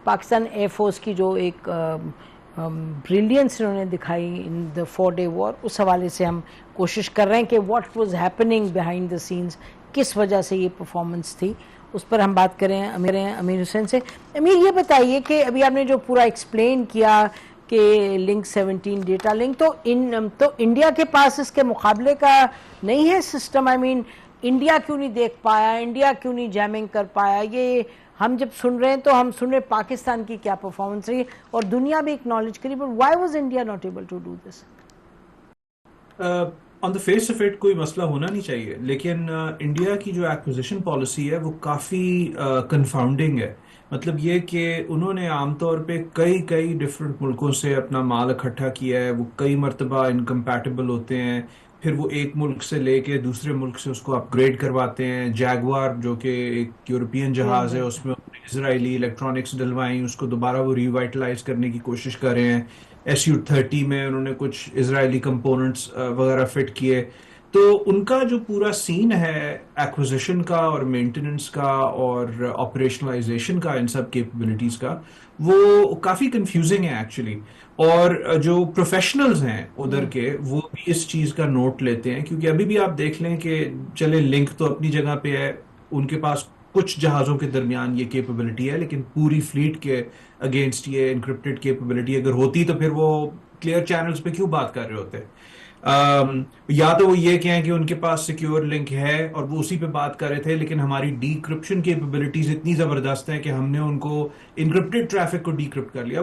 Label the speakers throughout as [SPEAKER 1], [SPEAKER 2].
[SPEAKER 1] Pakistan air force کی جو ایک بریلینس انہوں نے دکھائی ان دا 4-day war, اس حوالے سے ہم کوشش کر رہے ہیں کہ what was happening behind the scenes, کس وجہ سے یہ پرفارمنس تھی, اس پر ہم بات کریں امیر حسین سے. امیر یہ بتائیے کہ ابھی آپ نے جو پورا ایکسپلین کیا کہ لنک 17 ڈیٹا لنک, تو انڈیا کے پاس اس کے مقابلے کا نہیں ہے سسٹم. آئی مین انڈیا کیوں نہیں دیکھ پایا, انڈیا کیوں نہیں جیمنگ کر پایا؟ یہ ہم جب سن رہے ہیں تو ہم سن رہے پاکستان کی کیا پرفارمنس رہی اور دنیا بھی اکنالج کری, but why was India not able to do this?
[SPEAKER 2] On the face of it کوئی مسئلہ ہونا نہیں چاہیے, لیکن انڈیا کی جو ایکوزیشن پالیسی ہے وہ کافی کنفاؤنڈنگ ہے. مطلب یہ کہ انہوں نے عام طور پہ کئی ڈفرینٹ ملکوں سے اپنا مال اکٹھا کیا ہے, وہ کئی مرتبہ انکمپیٹیبل ہوتے ہیں, پھر وہ ایک ملک سے لے کے دوسرے ملک سے اس کو اپ گریڈ کرواتے ہیں. جیگوار جو کہ ایک یورپین جہاز ہے, اس میں اسرائیلی الیکٹرانکس ڈلوائیں, اس کو دوبارہ وہ ریوائٹلائز کرنے کی کوشش کر رہے ہیں. SU-30 میں انہوں نے کچھ اسرائیلی کمپوننٹس وغیرہ فٹ کیے. تو ان کا جو پورا سین ہے ایکوزیشن کا اور مینٹیننس کا اور آپریشنلائزیشن کا, ان سب کیپبلٹیز کا, وہ کافی کنفیوزنگ ہے ایکچولی. اور جو پروفیشنلز ہیں ادھر کے وہ بھی اس چیز کا نوٹ لیتے ہیں, کیونکہ ابھی بھی آپ دیکھ لیں کہ چلے لنک تو اپنی جگہ پہ ہے, ان کے پاس کچھ جہازوں کے درمیان یہ کیپبلٹی ہے, لیکن پوری فلیٹ کے اگینسٹ یہ انکرپٹڈ کیپبلٹی اگر ہوتی تو پھر وہ کلیئر چینلز پہ کیوں بات کر رہے ہوتے؟ یا تو وہ یہ کہیں کہ ان کے پاس سیکیور لنک ہے اور وہ اسی پہ بات کر رہے تھے, لیکن ہماری ڈی کرپشن کیپبلٹیز اتنی زبردست ہیں کہ ہم نے ان کو انکرپٹڈ ٹریفک کو ڈی کرپٹ کر لیا,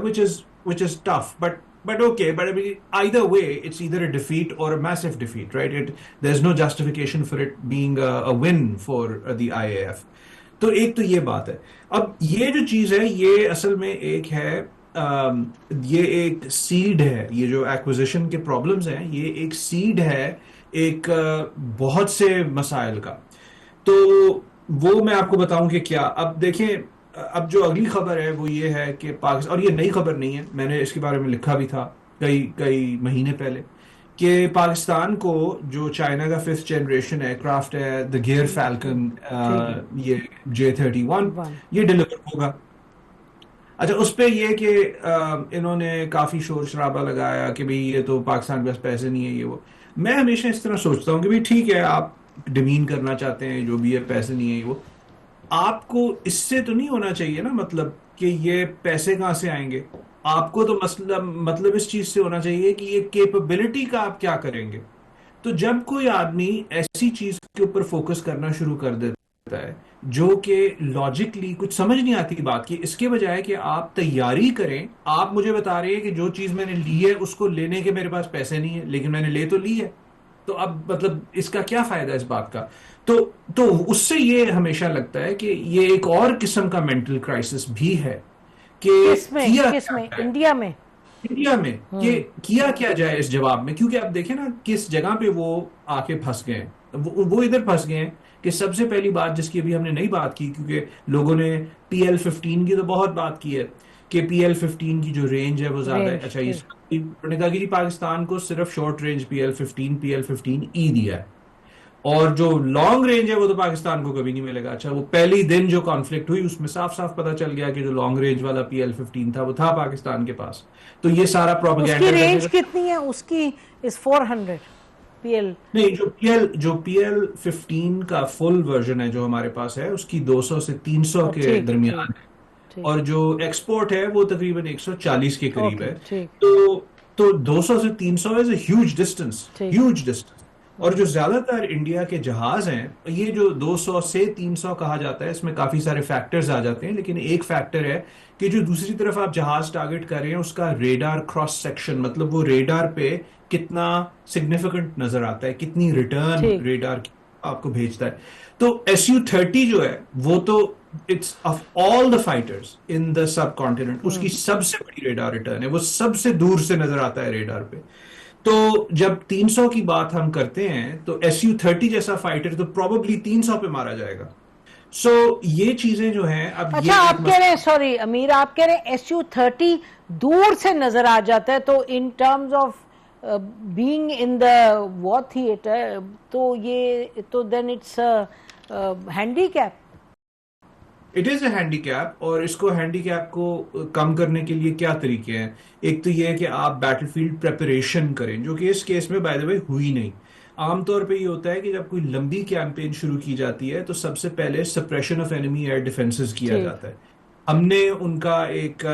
[SPEAKER 2] which is tough, but okay, but I mean, either way it's either a defeat or a massive defeat, right? There's no justification for it being a win for the IAF. تو ایک تو یہ بات ہے. اب یہ جو چیز ہے یہ اصل میں ایک ہے, یہ ایک سیڈ ہے, یہ جو ایکوزیشن کے پرابلمز ہیں یہ ایک سیڈ ہے ایک بہت سے مسائل کا. تو وہ میں آپ کو بتاؤں کہ کیا. اب دیکھیں, اب جو اگلی خبر ہے وہ یہ ہے کہ پاکستان, اور یہ نئی خبر نہیں ہے, میں نے اس کے بارے میں لکھا بھی تھا کئی مہینے پہلے, کہ پاکستان کو جو چائنا کا 5th جنریشن ایئر کرافٹ ہے دا گیئر فالکن, یہ J-31, یہ ڈیلیور ہوگا. اچھا, اس پہ یہ کہ انہوں نے کافی شور شرابہ لگایا کہ بھئی یہ تو پاکستان کے پاس پیسے نہیں ہے, یہ وہ. میں ہمیشہ اس طرح سوچتا ہوں کہ بھئی ٹھیک ہے, آپ ڈیمین کرنا چاہتے ہیں جو بھی ہے, پیسے نہیں ہے یہ وہ, آپ کو اس سے تو نہیں ہونا چاہیے نا مطلب کہ یہ پیسے کہاں سے آئیں گے. آپ کو تو مطلب اس چیز سے ہونا چاہیے کہ یہ کیپبلٹی کا آپ کیا کریں گے. تو جب کوئی آدمی ایسی چیز کے اوپر فوکس کرنا شروع کر دیتا ہے جو کہ لاجکلی کچھ سمجھ نہیں آتی بات کی, اس کے بجائے کہ آپ تیاری کریں, آپ مجھے بتا رہے ہیں کہ جو چیز میں نے لی ہے اس کو لینے کے میرے پاس پیسے نہیں ہے, لیکن میں نے لے تو لی ہے, تو اب مطلب اس کا کیا فائدہ اس بات کا. تو اس سے یہ ہمیشہ لگتا ہے کہ یہ ایک اور قسم کا مینٹل کرائسس بھی ہے کہ
[SPEAKER 1] انڈیا میں
[SPEAKER 2] کہ کیا جائے اس جواب میں. کیونکہ آپ دیکھیں نا کس جگہ پہ وہ آ کے پھنس گئے ہیں, وہ ادھر پھنس گئے ہیں کہ سب سے پہلی بات جس کی ابھی ہم نے نہیں بات کی, کیونکہ لوگوں نے PL-15 کی تو بہت بات کی ہے کہ PL-15 کی جو رینج ہے وہ زیادہ ہے. اچھا, انہوں نے کہا کہ پاکستان کو صرف شارٹ رینج PL-15E دیا ہے, اور جو لانگ رینج ہے وہ تو پاکستان کو کبھی نہیں ملے گا. اچھا, وہ پہلی دن جو کانفلکٹ ہوئی اس میں صاف پتہ چل گیا کہ جو لانگ رینج والا PL-15 تھا وہ تھا پاکستان کے پاس. تو یہ سارا پروپیگنڈا.
[SPEAKER 1] اس کی رینج کتنی ہے اس کی؟ اس 400 PL
[SPEAKER 2] نہیں, جو PL-15 کا فل ورژن ہے جو ہمارے پاس ہے اس کی 200 سے 300 کے درمیان ہے, اور جو ایکسپورٹ ہے وہ تقریباً 140 کے قریب ہے. تو 200 سے 300 is a huge distance. اور جو زیادہ تر انڈیا کے جہاز ہیں, یہ جو 200 سے 300 کہا جاتا ہے, اس میں کافی سارے فیکٹرز آ جاتے ہیں, لیکن ایک فیکٹر ہے کہ جو دوسری طرف آپ جہاز ٹارگٹ کر رہے ہیں اس کا ریڈار کراس سیکشن, مطلب وہ ریڈار پہ کتنا سگنیفیکنٹ نظر آتا ہے, کتنی ریٹرن ریڈار آپ کو بھیجتا ہے. تو SU-30 جو ہے وہ تو it's of all the fighters in the subcontinent اس کی سب سے بڑی ریڈار ریٹرن ہے, وہ سب سے دور سے نظر آتا ہے ریڈار پہ. تو جب 300 کی بات ہم کرتے ہیں تو SU-30 جیسا فائٹر تو پروبیبلی 300 پہ مارا جائے گا. سو یہ چیزیں جو ہیں اب.
[SPEAKER 1] اچھا, آپ کہہ رہے ہیں, سوری امیر, آپ کہہ رہے ہیں SU-30 دور سے نظر آ جاتا ہے, تو ان terms of being in the war theater تو یہ تو then it's a handicap.
[SPEAKER 2] It is a handicap, اور اس کو ہینڈی کیپ کو کم کرنے کے لیے کیا طریقے ہیں؟ ایک تو یہ ہے کہ آپ بیٹل فیلڈ پریپریشن کریں، جو کہ اس کیس میں بائی دا وے ہوئی نہیں. عام طور پہ یہ ہوتا ہے کہ جب کوئی لمبی کیمپین شروع کی جاتی ہے تو سب سے پہلے سپریشن آف انیمی ایئر ڈیفنسز کیا
[SPEAKER 1] ٹھیک.
[SPEAKER 2] جاتا ہے. ہم نے ان کا ایک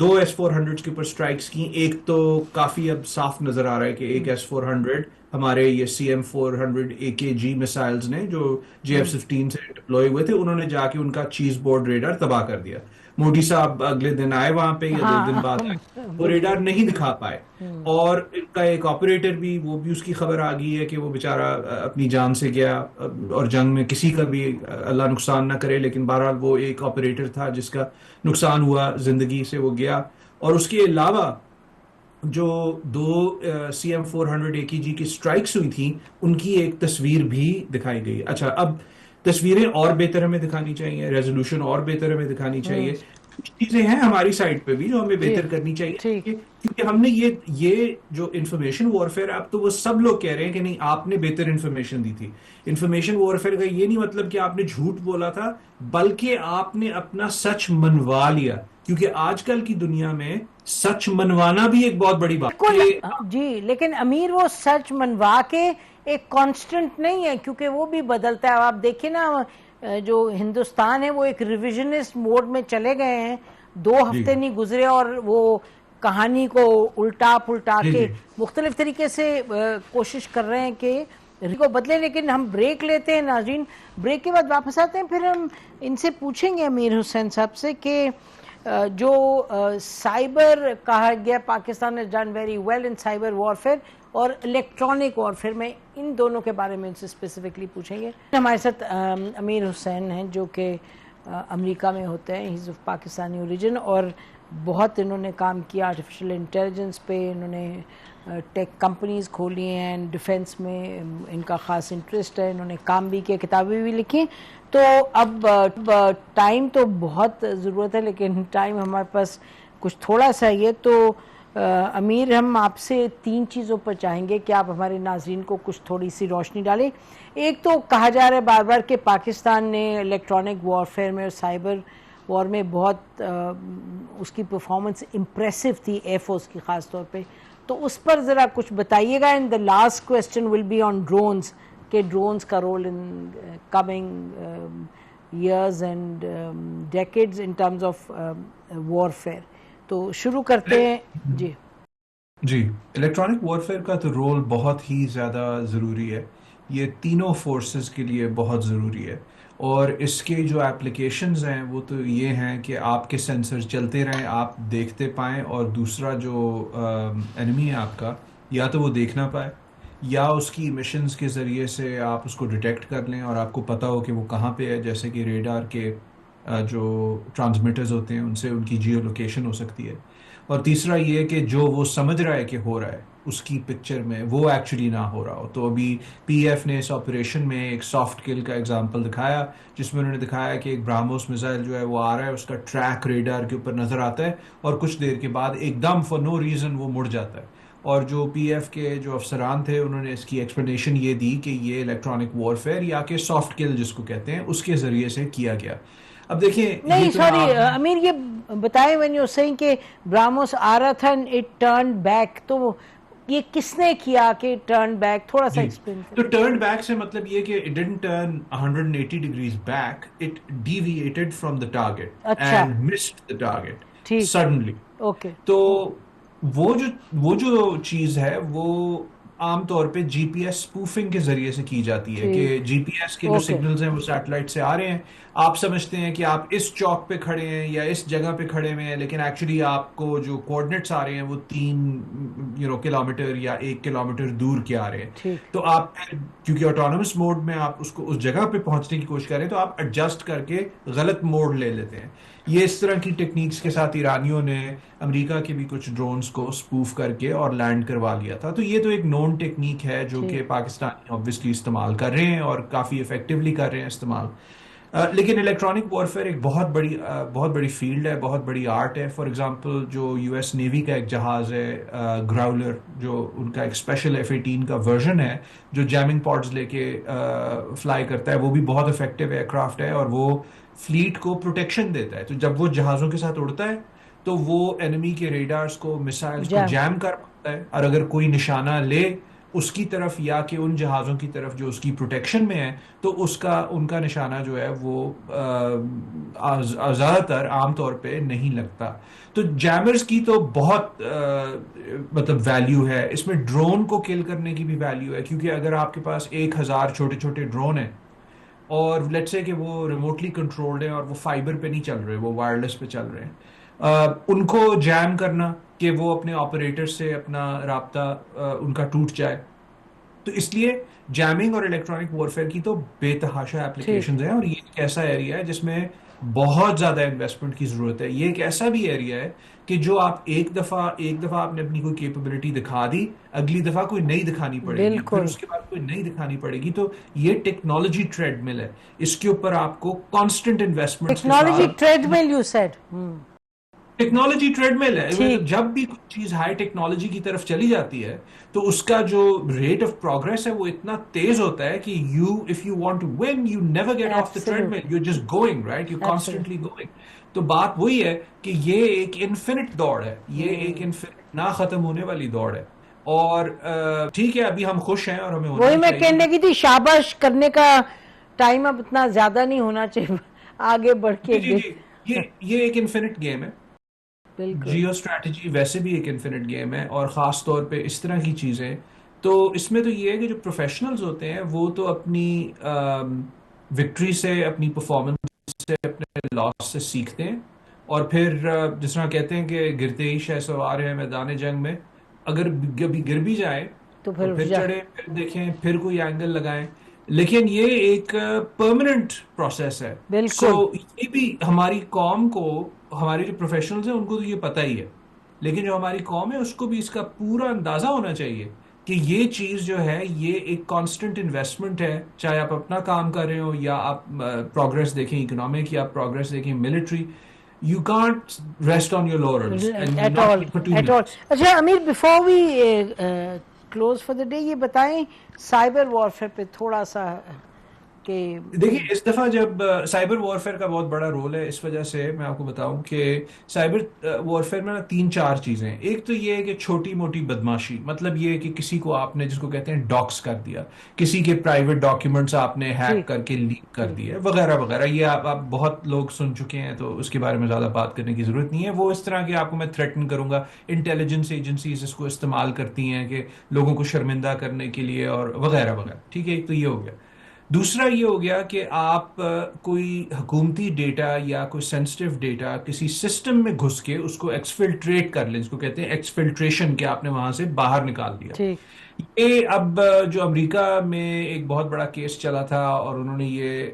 [SPEAKER 2] دو S-400 کے اوپر اسٹرائکس کی. ایک تو کافی اب صاف نظر آ رہا ہے کہ ایک S-400 ہمارے یہ CM-400 AKG میسائلز نے جو JF-15 سے ڈپلوئے ہوئے تھے، انہوں نے جا کے ان کا چیز بورڈ ریڈار تباہ کر دیا. مودی صاحب اگلے دن آئے وہاں پہ یا 2 دن بعد آئے، وہ ریڈار نہیں دکھا پائے. اور ان کا ایک آپریٹر بھی، وہ بھی اس کی خبر آ گئی ہے کہ وہ بیچارہ اپنی جان سے گیا، اور جنگ میں کسی کا بھی اللہ نقصان نہ کرے، لیکن بہرحال وہ ایک آپریٹر تھا جس کا نقصان ہوا، زندگی سے وہ گیا. اور اس کے علاوہ جو 2 CM-400 AKG کی اسٹرائکس ہوئی تھیں، ان کی ایک تصویر بھی دکھائی گئی. اچھا، اب تصویریں اور بہتر ہمیں دکھانی چاہیے، ریزولوشن اور بہتر ہمیں دکھانی چاہیے. کچھ چیزیں ہیں ہماری سائڈ پہ بھی جو ہمیں بہتر کرنی چاہیے،
[SPEAKER 1] ٹھیک.
[SPEAKER 2] کیونکہ ہم نے یہ جو انفارمیشن وارفیئر، اب تو وہ سب لوگ کہہ رہے ہیں کہ نہیں آپ نے بہتر انفارمیشن دی تھی. انفارمیشن وارفیئر کا یہ نہیں مطلب کہ آپ نے جھوٹ بولا تھا، بلکہ آپ نے اپنا سچ منوا لیا. کیونکہ آج کل کی دنیا میں سچ منوانا بھی ایک بہت بڑی بات ہے.
[SPEAKER 1] جی، لیکن امیر وہ سچ منوا کے ایک کانسٹنٹ نہیں ہے، کیونکہ وہ بھی بدلتا ہے. آپ دیکھیں نا، جو ہندوستان ہے وہ ایک ریویژنسٹ موڈ میں چلے گئے ہیں. 2 ہفتے نہیں گزرے اور وہ کہانی کو الٹا پلٹا کے مختلف طریقے سے کوشش کر رہے ہیں کہ کو بدلے. لیکن ہم بریک لیتے ہیں ناظرین، بریک کے بعد واپس آتے ہیں. پھر ہم ان سے پوچھیں گے امیر حسین صاحب سے کہ جو سائبر کہا گیا، پاکستان نے done very well in cyber warfare اور الیکٹرانک وارفیئر میں، ان دونوں کے بارے میں ان سے اسپیسیفکلی پوچھیں گے. ہمارے ساتھ امیر حسین ہیں جو کہ امریکہ میں ہوتے ہیں، ہیز آف پاکستانی اوریجن، اور بہت انہوں نے کام کیا آرٹیفیشل انٹیلیجنس پہ. انہوں نے ٹیک کمپنیز کھولی ہیں، ڈیفنس میں ان کا خاص انٹرسٹ ہے. انہوں نے کام بھی کیا، کتابیں بھی لکھی. تو اب ٹائم تو بہت ضرورت ہے، لیکن ٹائم ہمارے پاس کچھ تھوڑا سا ہی ہے. تو امیر، ہم آپ سے 3 چیزوں پر چاہیں گے کہ آپ ہمارے ناظرین کو کچھ تھوڑی سی روشنی ڈالیں. ایک تو کہا جا رہا ہے بار بار کہ پاکستان نے الیکٹرانک وارفیئر میں اور سائبر وار میں بہت اس کی پرفارمنس امپریسو تھی، ایئر فورس کی خاص طور پہ. تو اس پر ذرا کچھ بتائیے گا. And the last question will be on drones, کہ ڈرونز کا role in coming years and decades in terms of warfare. تو شروع کرتے ہیں.
[SPEAKER 2] جی، الیکٹرانک وارفیئر کا تو رول بہت ہی زیادہ ضروری ہے. یہ تینوں فورسز کے لیے بہت ضروری ہے. اور اس کے جو ایپلیکیشنز ہیں وہ تو یہ ہیں کہ آپ کے سینسر چلتے رہیں، آپ دیکھتے پائیں، اور دوسرا جو انیمی ہے آپ کا، یا تو وہ دیکھ نہ پائے، یا اس کی ایمیشنز کے ذریعے سے آپ اس کو ڈیٹیکٹ کر لیں اور آپ کو پتہ ہو کہ وہ کہاں پہ ہے. جیسے کہ ریڈار کے جو ٹرانسمیٹرز ہوتے ہیں ان سے ان کی جیو لوکیشن ہو سکتی ہے. اور تیسرا یہ کہ جو وہ سمجھ رہا ہے کہ ہو رہا ہے اس کی پکچر میں وہ ایکچولی نہ ہو رہا ہو. تو ابھی PF نے اس آپریشن میں ایک سافٹ کل کا ایگزامپل دکھایا، جس میں انہوں نے دکھایا کہ ایک برہموس میزائل جو ہے وہ آ رہا ہے، اس کا ٹریک ریڈار کے اوپر نظر آتا ہے، اور کچھ دیر کے بعد ایک دم فار نو ریزن وہ مڑ جاتا ہے. اور جو PF کے جو افسران تھے انہوں نے اس کی ایکسپلینیشن یہ دی کہ یہ الیکٹرانک وارفیئر یا کہ سافٹ کل جس کو کہتے ہیں اس کے ذریعے سے کیا گیا. اب دیکھیں،
[SPEAKER 1] نہیں سوری امیر، یہ بتائیں when you're saying کہ برہموس آ رہا تھا it turned back، تو یہ کس نے کیا کہ ٹرن بیک؟ تھوڑا سا ایکسپلین کریں.
[SPEAKER 2] تو ٹرن بیک سے مطلب یہ کہ it didn't turn 180 degrees back, it deviated from the target and missed the target suddenly.
[SPEAKER 1] Okay.
[SPEAKER 2] تو وہ جو چیز ہے وہ عام طور پہ جی پی ایس اسپوفنگ کے ذریعے سے کی جاتی ہے کہ جی پی ایس کے جو سگنلز ہیں وہ سیٹلائٹ سے آ رہے ہیں. آپ سمجھتے ہیں کہ آپ اس چوک پہ کھڑے ہیں یا اس جگہ پہ کھڑے ہوئے ہیں، لیکن ایکچولی آپ کو جو کوآرڈینیٹس آ رہے ہیں وہ 3 کلومیٹر یا 1 کلومیٹر دور کے آ رہے ہیں. تو آپ کیونکہ آٹونومس موڈ میں آپ اس کو اس جگہ پہ پہنچنے کی کوشش کریں تو آپ ایڈجسٹ کر کے غلط موڈ لے لیتے ہیں. یہ اس طرح کی ٹیکنیکس کے ساتھ ایرانیوں نے امریکہ کے بھی کچھ ڈرونز کو اسپوف کر کے اور لینڈ کروا لیا تھا. تو یہ تو ایک نون ٹیکنیک ہے جو کہ پاکستانی آبویسلی استعمال کر رہے ہیں اور کافی افیکٹولی کر رہے ہیں استعمال. لیکن الیکٹرانک وارفیئر ایک بہت بڑی فیلڈ ہے، بہت بڑی آرٹ ہے. فار ایگزامپل جو یو ایس نیوی کا ایک جہاز ہے گراؤلر، جو ان کا ایک اسپیشل F-18 کا ورژن ہے جو جیمنگ پاڈز لے کے فلائی کرتا ہے، وہ بھی بہت افیکٹو ایئر کرافٹ ہے اور وہ فلیٹ کو پروٹیکشن دیتا ہے. تو جب وہ جہازوں کے ساتھ اڑتا ہے تو وہ انیمی کے ریڈارز کو، میسائلز کو
[SPEAKER 1] جام.
[SPEAKER 2] جیم کر پاتا ہے، اور اگر کوئی نشانہ لے اس کی طرف یا کہ ان جہازوں کی طرف جو اس کی پروٹیکشن میں ہے، تو ان کا نشانہ جو ہے وہ زیادہ تر عام طور پہ نہیں لگتا. تو جیمرز کی تو بہت مطلب ویلیو ہے اس میں. ڈرون کو کل کرنے کی بھی ویلیو ہے، کیونکہ اگر آپ کے پاس 1,000 چھوٹے چھوٹے ڈرون ہیں اور لیٹس سے کہ وہ ریموٹلی کنٹرولڈ ہیں اور وہ فائبر پہ نہیں چل رہے، وہ وائرلیس پہ چل رہے ہیں، ان کو جیم کرنا کہ وہ اپنے آپریٹر سے اپنا رابطہ ان کا ٹوٹ جائے. تو اس لیے جیمنگ اور الیکٹرانک وارفیئر کی تو بے تحاشا
[SPEAKER 1] ٹھیک.
[SPEAKER 2] اپلیکیشنز ہیں، اور یہ ایک ایسا ایریا ہے جس میں بہت زیادہ انویسٹمنٹ کی ضرورت ہے. یہ ایک ایسا بھی ایریا ہے کہ جو آپ ایک دفعہ آپ نے اپنی کوئی کیپبلٹی دکھا دی، اگلی دفعہ کوئی نئی دکھانی پڑے گی، پھر
[SPEAKER 1] بالکل.
[SPEAKER 2] اس کے بعد کوئی نئی دکھانی پڑے گی. تو یہ ٹیکنالوجی ٹریڈ مل ہے، اس کے اوپر آپ کو کانسٹنٹ انویسٹمنٹس کے
[SPEAKER 1] ٹیکنالوجی
[SPEAKER 2] ساتھ.
[SPEAKER 1] ٹریڈ مل یو سیڈ.
[SPEAKER 2] ٹیکنالوجی ٹریڈ مل ہے،
[SPEAKER 1] ٹھیک.
[SPEAKER 2] جب بھی کوئی چیز ہائی ٹیکنالوجی کی طرف چلی جاتی ہے تو اس کا جو ریٹ آف پروگرس ہے وہ اتنا تیز ہوتا ہے کہ if you want to win you never get off the treadmill, you just going right, you constantly going. تو بات وہی ہے کہ یہ ایک انفینٹ دوڑ ہے، یہ ایک انفینٹ نہ ختم ہونے والی دوڑ ہے. اور ٹھیک ہے ابھی ہم خوش ہیں اور ہمیں ہونا
[SPEAKER 1] وہی
[SPEAKER 2] بھی
[SPEAKER 1] میں
[SPEAKER 2] چاہیے.
[SPEAKER 1] کہنے کی تھی، شاباش کرنے کا ٹائم اب اتنا زیادہ نہیں ہونا چاہیے آگے بڑھ کے.
[SPEAKER 2] جی جی جی، یہ ایک انفینٹ گیم ہے.
[SPEAKER 1] بالکل.
[SPEAKER 2] جیو اسٹریٹجی ویسے بھی ایک انفینٹ گیم ہے، اور خاص طور پہ اس طرح کی چیزیں. تو اس میں تو یہ ہے کہ جو پروفیشنلز ہوتے ہیں وہ تو اپنی وکٹری سے، اپنی پرفارمنس سے، اپنے لاس سے سیکھتے ہیں، اور پھر جس طرح کہتے ہیں کہ گرتے ہی شہ سوار ہیں میدان جنگ میں. اگر کبھی گر بھی جائیں
[SPEAKER 1] تو
[SPEAKER 2] تو پھر
[SPEAKER 1] پھر
[SPEAKER 2] چڑھیں، پھر دیکھیں، پھر کوئی اینگل لگائیں. لیکن یہ ایک پرماننٹ پروسیس ہے. سو
[SPEAKER 1] بالکل.
[SPEAKER 2] یہ بھی ہماری قوم کو، ہمارے جو پروفیشنلز ہیں ان کو تو یہ پتہ ہی ہے، لیکن جو ہماری قوم ہے اس کو بھی اس کا پورا اندازہ ہونا چاہیے کہ یہ چیز جو ہے یہ ایک کانسٹنٹ انویسٹمنٹ ہے. چاہے آپ اپنا کام کر رہے ہو یا آپ پروگرس دیکھیں اکنامک، یا پروگرس دیکھیں military. You can't rest on your laurels and
[SPEAKER 1] at
[SPEAKER 2] not
[SPEAKER 1] all
[SPEAKER 2] for 2
[SPEAKER 1] at all.
[SPEAKER 2] minutes.
[SPEAKER 1] اچھا Amir, before we close for the day, یہ بتائیں سائبر وارفیئر پہ تھوڑا سا کہ
[SPEAKER 2] دیکھیے اس دفعہ جب سائبر وارفیئر کا بہت بڑا رول ہے، اس وجہ سے میں آپ کو بتاؤں کہ سائبر وارفیئر میں نا 3-4 چیزیں ہیں. ایک تو یہ ہے کہ چھوٹی موٹی بدماشی، مطلب یہ ہے کہ کسی کو آپ نے، جس کو کہتے ہیں ڈاکس کر دیا، کسی کے پرائیویٹ ڈاکیومنٹس آپ نے ہیک کر کے لیک کر دیے وغیرہ وغیرہ. یہ آپ بہت لوگ سن چکے ہیں تو اس کے بارے میں زیادہ بات کرنے کی ضرورت نہیں ہے. وہ اس طرح کے آپ کو میں تھریٹن کروں گا، انٹیلیجنس ایجنسیز اس کو استعمال کرتی ہیں کہ لوگوں کو شرمندہ کرنے کے لیے اور وغیرہ وغیرہ. ٹھیک ہے، ایک تو یہ ہو گیا. دوسرا یہ ہو گیا کہ آپ کوئی حکومتی ڈیٹا یا کوئی سینسٹیو ڈیٹا کسی سسٹم میں گھس کے اس کو ایکسفلٹریٹ کر لیں، جس کو کہتے ہیں ایکسفلٹریشن، کہ آپ نے وہاں سے باہر نکال دیا.
[SPEAKER 1] ٹھیک.
[SPEAKER 2] یہ اب جو امریکہ میں ایک بہت بڑا کیس چلا تھا، اور انہوں نے یہ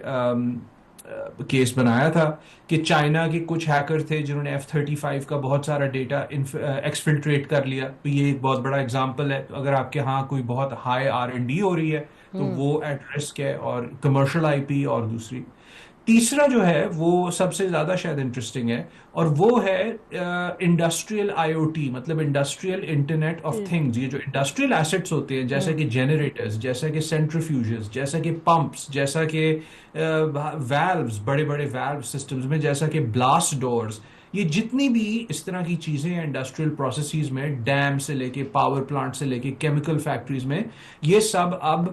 [SPEAKER 2] کیس بنایا تھا کہ چائنا کے کچھ ہیکر تھے جنہوں نے F-35 کا بہت سارا ڈیٹا ایکسفلٹریٹ کر لیا. تو یہ ایک بہت بڑا اگزامپل ہے. اگر آپ کے ہاں کوئی بہت ہائی R&D ہو رہی ہے تو وہ ایٹ رسک ہے، اور کمرشل IP. اور تیسرا جو ہے وہ سب سے زیادہ شاید انٹرسٹنگ ہے، اور وہ ہے انڈسٹریل IoT، مطلب انڈسٹریل انٹرنیٹ آف تھنگز. یہ جو انڈسٹریل ایسٹس ہوتے ہیں جیسا کہ جنریٹرز، جیسا کہ سینٹریفیوجز، جیسا کہ پمپس، جیسا کہ ویلوز، بڑے بڑے ویلو سسٹمز میں، جیسا کہ بلاسٹ ڈورز، یہ جتنی بھی اس طرح کی چیزیں ہیں انڈسٹریل پروسیسز میں، ڈیم سے لے کے پاور پلانٹ سے لے کے کیمیکل فیکٹریز میں، یہ سب اب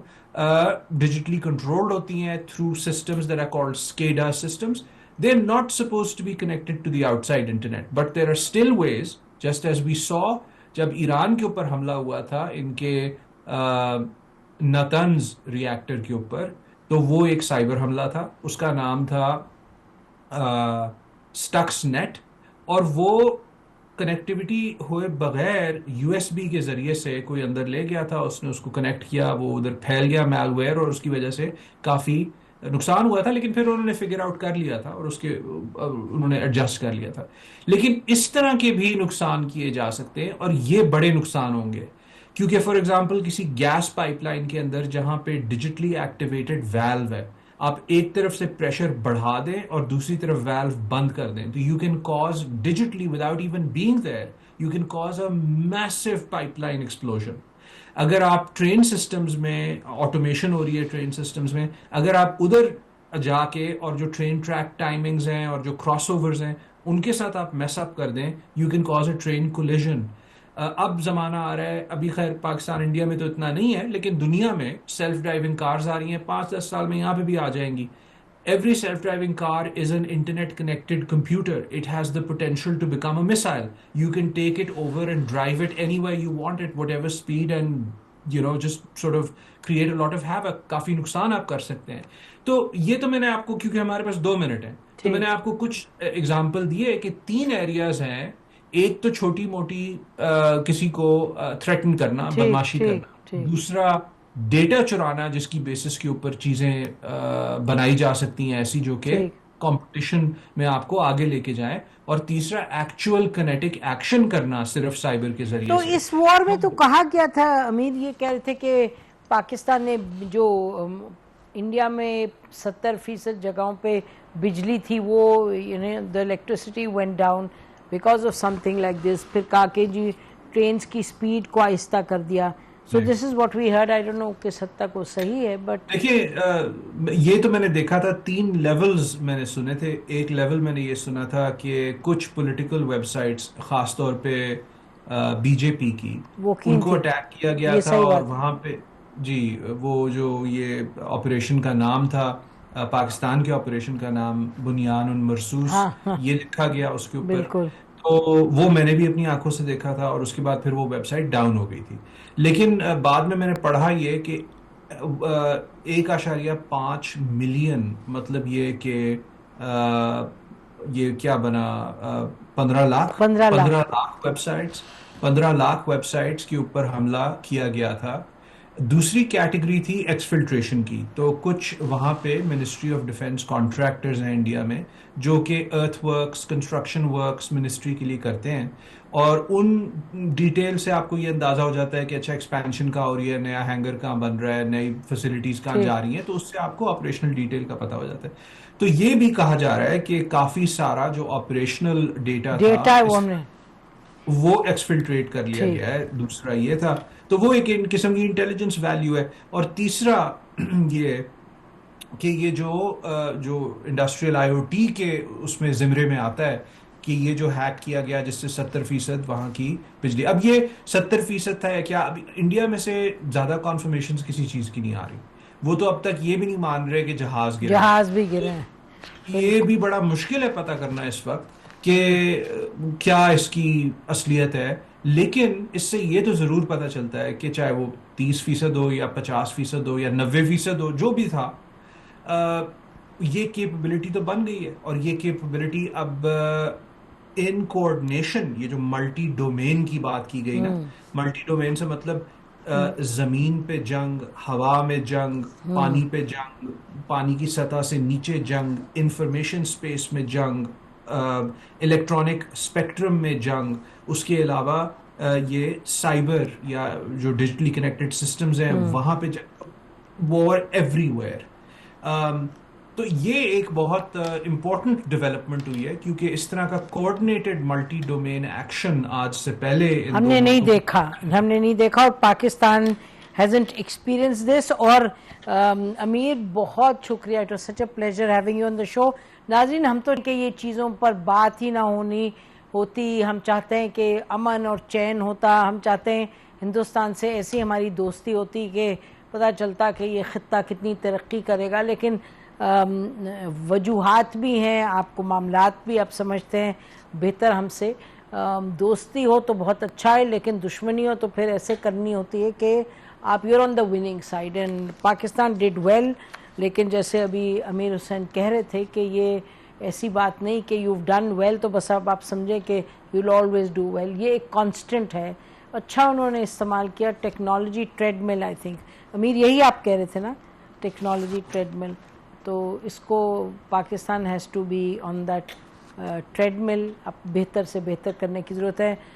[SPEAKER 2] ڈیجیٹلی کنٹرولڈ ہوتی ہیں through systems that are called SCADA systems. They're not supposed to be connected to the outside internet, but there are still ways, just as we saw جب ایران کے اوپر حملہ ہوا تھا ان کے نتنز ریاکٹر کے اوپر، تو وہ ایک سائبر حملہ تھا. اس کا نام تھا سٹکس نیٹ، اور وہ کنیکٹیوٹی ہوئے بغیر USB کے ذریعے سے کوئی اندر لے گیا تھا، اس نے اس کو کنیکٹ کیا، وہ ادھر پھیل گیا میل ویئر، اور اس کی وجہ سے کافی نقصان ہوا تھا. لیکن پھر انہوں نے فگر آؤٹ کر لیا تھا، اور انہوں نے ایڈجسٹ کر لیا تھا. لیکن اس طرح کے بھی نقصان کیے جا سکتے ہیں، اور یہ بڑے نقصان ہوں گے. کیونکہ فار ایگزامپل کسی گیس پائپ لائن کے اندر جہاں پہ ڈیجیٹلی ایکٹیویٹڈ ویلو ہے، آپ ایک طرف سے پریشر بڑھا دیں اور دوسری طرف ویلو بند کر دیں تو you can cause digitally without even being there you can cause a massive pipeline explosion. اگر آپ ٹرین سسٹمز میں آٹومیشن ہو رہی ہے ٹرین سسٹمز میں, اگر آپ ادھر جا کے اور جو ٹرین ٹریک ٹائمنگز ہیں اور جو کراس اوورز ہیں ان کے ساتھ آپ میس اپ کر دیں, you can cause a train collision. اب زمانہ آ رہا ہے, ابھی خیر پاکستان انڈیا میں تو اتنا نہیں ہے لیکن دنیا میں سیلف ڈرائیونگ کارز آ رہی ہیں, 5-10 سال میں یہاں پہ بھی آ جائیں گی. Every self-driving car is an internet-connected computer. It has the potential to become a missile. You can take it over and drive it anywhere you want at whatever speed and just sort of create a lot of havoc. کافی نقصان آپ کر سکتے ہیں. تو یہ تو میں نے آپ کو, کیونکہ ہمارے پاس 2 منٹ ہیں, تو میں نے آپ کو کچھ ایگزامپل دیے کہ 3 ایریاز ہیں. ایک تو چھوٹی موٹی کسی کو تھریٹن کرنا, بدماشی کرنا. دوسرا ڈیٹا چرانا جس کی بیسس کے اوپر چیزیں بنائی جا سکتی ہیں ایسی جو کہ کمپٹیشن میں آپ کو آگے لے کے جائیں. اور تیسرا ایکچوئل کنیٹک ایکشن کرنا صرف سائبر کے ذریعے
[SPEAKER 1] تو
[SPEAKER 2] سے.
[SPEAKER 1] اس وار میں تو کہا گیا تھا, امیر یہ کہہ رہے تھے کہ پاکستان نے جو انڈیا میں 70% جگہوں پہ بجلی تھی وہ the electricity went down because of something like this. پھر کہا کہ جی ٹرینز کی سپیڈ کو آہستہ کر دیا. So this is what we heard. I don't know کس حد تک وہ صحیح ہے, but
[SPEAKER 2] دیکھیے یہ تو میں نے دیکھا تھا 3 لیولز میں نے سنے تھے. ایک لیول میں نے یہ سنا تھا کہ کچھ پولیٹیکل ویب سائٹس خاص طور پہ بی جے پی کی, ان کو اٹیک کیا گیا تھا اور وہاں پہ جی وہ جو یہ آپریشن کا نام تھا, پاکستان کے آپریشن کا نام بنیان المرصوص, یہ لکھا گیا اس کے اوپر. تو وہ میں نے بھی اپنی آنکھوں سے دیکھا تھا اور اس کے بعد پھر وہ ویب سائٹ ڈاؤن ہو گئی تھی. لیکن بعد میں نے پڑھا یہ کہ 1.5 ملین, مطلب یہ کہ یہ کیا بنا 15 لاکھ ویب سائٹس کے اوپر حملہ کیا گیا تھا. دوسری کیٹیگری تھی ایکسفلٹریشن کی. تو کچھ وہاں پہ منسٹری آف ڈیفنس کانٹریکٹرز ہیں انڈیا میں جو کہ ارتھ ورکس, کنسٹرکشن ورکس منسٹری کے لیے کرتے ہیں, اور ان ڈیٹیل سے آپ کو یہ اندازہ ہو جاتا ہے کہ اچھا ایکسپینشن کہاں ہو رہی ہے, نیا ہینگر کہاں بن رہا ہے, نئی فیسلٹیز کہاں جا رہی ہیں, تو اس سے آپ کو آپریشنل ڈیٹیل کا پتہ ہو جاتا ہے. تو یہ بھی کہا جا رہا ہے کہ کافی سارا جو آپریشنل ڈیٹا تھا وہ ایکسفلٹریٹ کر لیا گیا ہے. دوسرا یہ تھا, تو وہ ایک قسم کی انٹیلیجنس ویلیو ہے. اور تیسرا یہ کہ یہ جو انڈسٹریل آئی او ٹی کے اس میں زمرے میں آتا ہے کہ یہ جو ہیک کیا گیا جس سے 70% وہاں کی بجلی, اب یہ 70% تھا کیا, اب انڈیا میں سے زیادہ کنفرمیشنز کسی چیز کی نہیں آ رہی. وہ تو اب تک یہ بھی نہیں مان رہے کہ جہاز
[SPEAKER 1] بھی گرے ہیں.
[SPEAKER 2] یہ بھی بڑا مشکل ہے پتہ کرنا اس وقت کہ کیا اس کی اصلیت ہے. لیکن اس سے یہ تو ضرور پتہ چلتا ہے کہ چاہے وہ 30% ہو یا 50% ہو یا 90% ہو, جو بھی تھا, یہ کیپبلٹی تو بن گئی ہے. اور یہ کیپبلٹی اب ان کوآرڈینیشن, یہ جو ملٹی ڈومین کی بات کی گئی نا, ملٹی ڈومین سے مطلب زمین پہ جنگ, ہوا میں جنگ, پانی پہ جنگ, پانی کی سطح سے نیچے جنگ, انفارمیشن سپیس میں جنگ, الیکٹرانک اسپیکٹرم میں جنگ, اس کے علاوہ یہ سائبر یا جو ڈیجیٹلی کنیکٹڈ سسٹمز ہیں وہاں پہ جنگ, وار ایوری ویئر. تو یہ ایک بہت امپورٹنٹ ڈیولپمنٹ ہوئی ہے کیونکہ اس طرح کا کوآرڈینیٹڈ ملٹی ڈومین ایکشن آج سے پہلے
[SPEAKER 1] ہم نے نہیں دیکھا اور پاکستان hasn't experienced this. اور امیر بہت شکریہ, it was such a pleasure having you on the show. ناظرین, ہم تو کہ یہ چیزوں پر بات ہی نہ ہوتی, ہم چاہتے ہیں کہ امن اور چین ہوتا, ہم چاہتے ہیں ہندوستان سے ایسی ہماری دوستی ہوتی کہ پتہ چلتا کہ یہ خطہ کتنی ترقی کرے گا. لیکن وجوہات بھی ہیں, آپ کو معاملات بھی آپ سمجھتے ہیں بہتر ہم سے. دوستی ہو تو بہت اچھا ہے, لیکن دشمنی ہو تو پھر ایسے کرنی ہوتی ہے کہ آپ you're on the winning side. and Pakistan did well, لیکن جیسے ابھی امیر حسین کہہ رہے تھے کہ یہ ایسی بات نہیں کہ you've done well تو بس اب آپ سمجھیں کہ you'll always do well. یہ ایک کانسٹنٹ ہے. اچھا انہوں نے استعمال کیا ٹیکنالوجی ٹریڈ مل. آئی تھنک امیر یہی آپ کہہ رہے تھے نا, ٹیکنالوجی ٹریڈ مل. تو اس کو Pakistan has to be on that treadmill. اب بہتر سے بہتر کرنے کی ضرورت ہے.